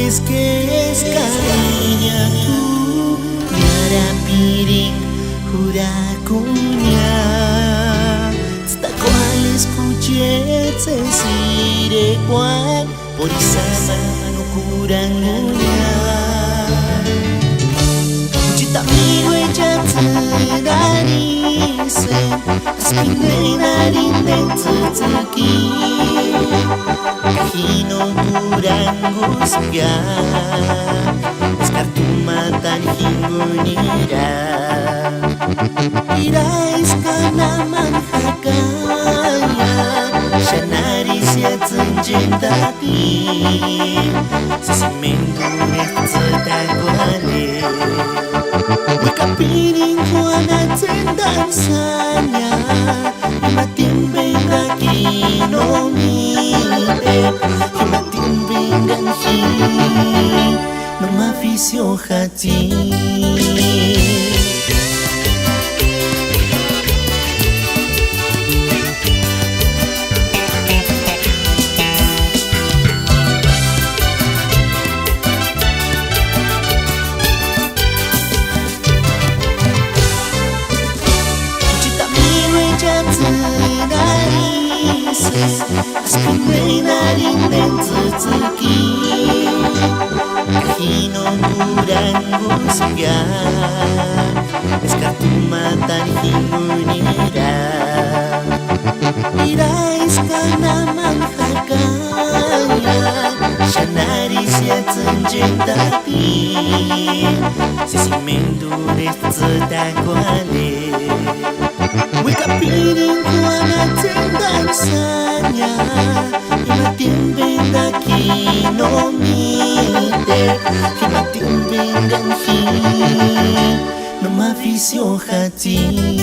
es que es cariña tu Yara piring hurakunya Sta cual escuché sire cual Por isama no kurangunya Cita migo echa tsunari sen Spinei nari nen tsutsuki Kahino kurangos ga Eskartumatan hingunira Irais ka naman hakaya Shanari siya tsunjendati Sisimendo netsutakwale Ikapiring ko natin dansanya Imatimbing akinomite Imatimbing ang ng mafisyo hati Spinei nari nen tsutsuki Kahino kurangos ga Eskartumatan hingunira Irais ka naman hakaya Shanari siya tsunjendati Sisimendo netsutakwale Wikapiring ko natin dansanya Imatimbing akinomite Imatimbing ang ng mafisyo hati